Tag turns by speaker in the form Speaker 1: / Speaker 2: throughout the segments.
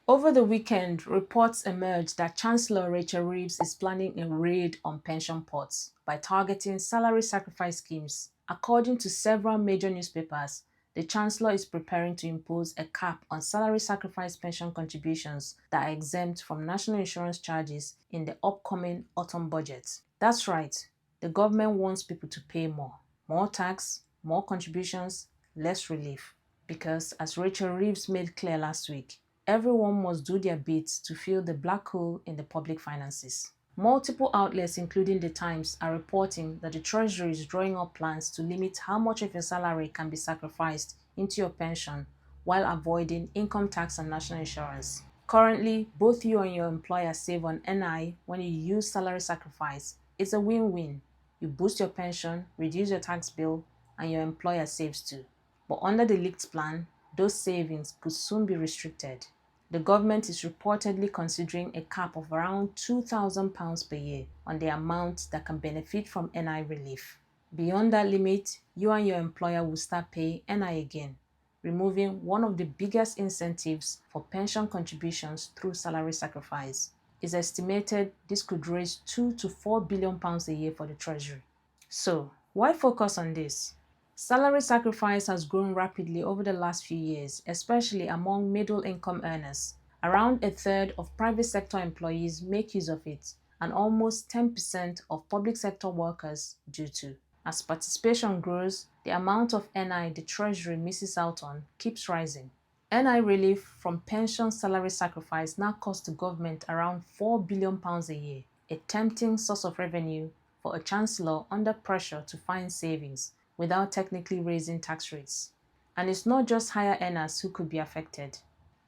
Speaker 1: Over the weekend, reports emerged that Chancellor Rachel Reeves is planning a raid on pension pots by targeting salary sacrifice schemes. According to several major newspapers, the Chancellor is preparing to impose a cap on salary sacrifice pension contributions that are exempt from national insurance charges in the upcoming autumn budget. That's right, the government wants people to pay more. More tax, more contributions, less relief. Because, as Rachel Reeves made clear last week, everyone must do their bit to fill the black hole in the public finances. Multiple outlets, including The Times, are reporting that the Treasury is drawing up plans to limit how much of your salary can be sacrificed into your pension while avoiding income tax and national insurance. Currently, both you and your employer save on NI when you use salary sacrifice. It's a win-win. You boost your pension, reduce your tax bill, and your employer saves too. But under the leaked plan, those savings could soon be restricted. The government is reportedly considering a cap of around £2,000 per year on the amount that can benefit from NI relief. Beyond that limit, you and your employer will start paying NI again, removing one of the biggest incentives for pension contributions through salary sacrifice. It's estimated this could raise £2 to £4 billion a year for the Treasury. So, why focus on this? Salary sacrifice has grown rapidly over the last few years, especially among middle-income earners. Around a third of private sector employees make use of it, and almost 10% of public sector workers do too. As participation grows, the amount of NI the Treasury misses out on keeps rising. NI relief from pension salary sacrifice now costs the government around £4 billion a year, a tempting source of revenue for a chancellor under pressure to find savings without technically raising tax rates. And it's not just higher earners who could be affected.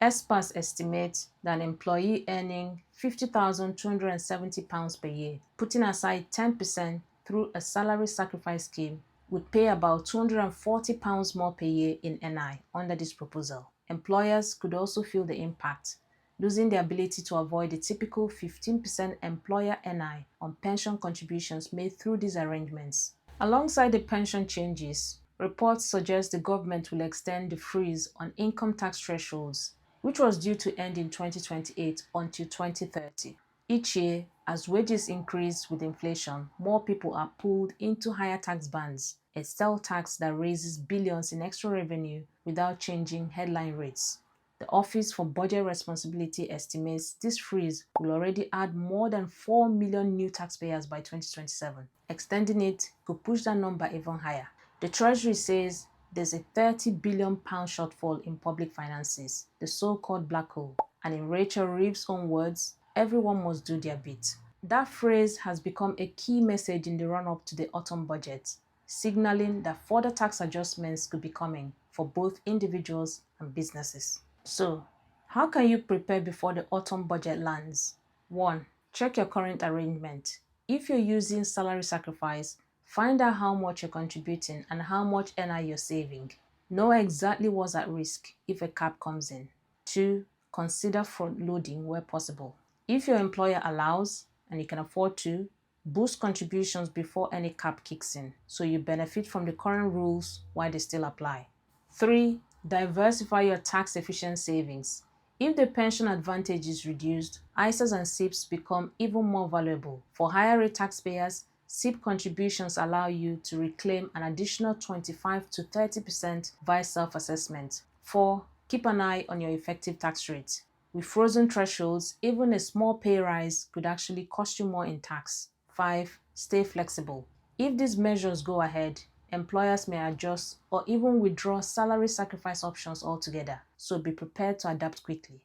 Speaker 1: Experts estimate that an employee earning £50,270 per year, putting aside 10% through a salary sacrifice scheme, would pay about £240 more per year in NI under this proposal. Employers could also feel the impact, losing the ability to avoid the typical 15% employer NI on pension contributions made through these arrangements. Alongside the pension changes, reports suggest the government will extend the freeze on income tax thresholds, which was due to end in 2028 until 2030. Each year, as wages increase with inflation, more people are pulled into higher tax bands, a stale tax that raises billions in extra revenue without changing headline rates. The Office for Budget Responsibility estimates this freeze will already add more than 4 million new taxpayers by 2027. Extending it could push that number even higher. The Treasury says there's a £30 billion shortfall in public finances, the so-called black hole. And in Rachel Reeves' own words, everyone must do their bit. That phrase has become a key message in the run-up to the autumn budget, signaling that further tax adjustments could be coming for both individuals and businesses. So, how can you prepare before the autumn budget lands? 1. Check your current arrangement. If you're using salary sacrifice, find out how much you're contributing and how much NI you're saving. Know exactly what's at risk if a cap comes in. 2. Consider front-loading where possible. If your employer allows, and you can afford to, boost contributions before any cap kicks in, so you benefit from the current rules while they still apply. 3. Diversify your tax-efficient savings. If the pension advantage is reduced, ISAs and SIPs become even more valuable. For higher rate taxpayers, SIP contributions allow you to reclaim an additional 25 to 30% via self-assessment. 4. Keep an eye on your effective tax rate. With frozen thresholds, even a small pay rise could actually cost you more in tax. 5. Stay flexible. If these measures go ahead, employers may adjust or even withdraw salary sacrifice options altogether, so be prepared to adapt quickly.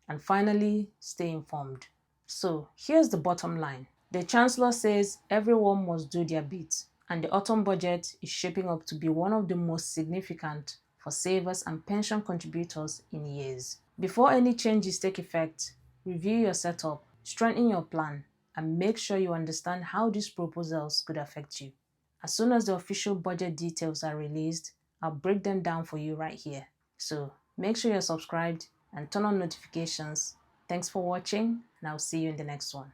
Speaker 1: And finally, stay informed. So, here's the bottom line. The Chancellor says everyone must do their bit, and the autumn budget is shaping up to be one of the most significant for savers and pension contributors in years. Before any changes take effect, review your setup, strengthen your plan, and make sure you understand how these proposals could affect you. As soon as the official budget details are released, I'll break them down for you right here. So make sure you're subscribed and turn on notifications. Thanks for watching, and I'll see you in the next one.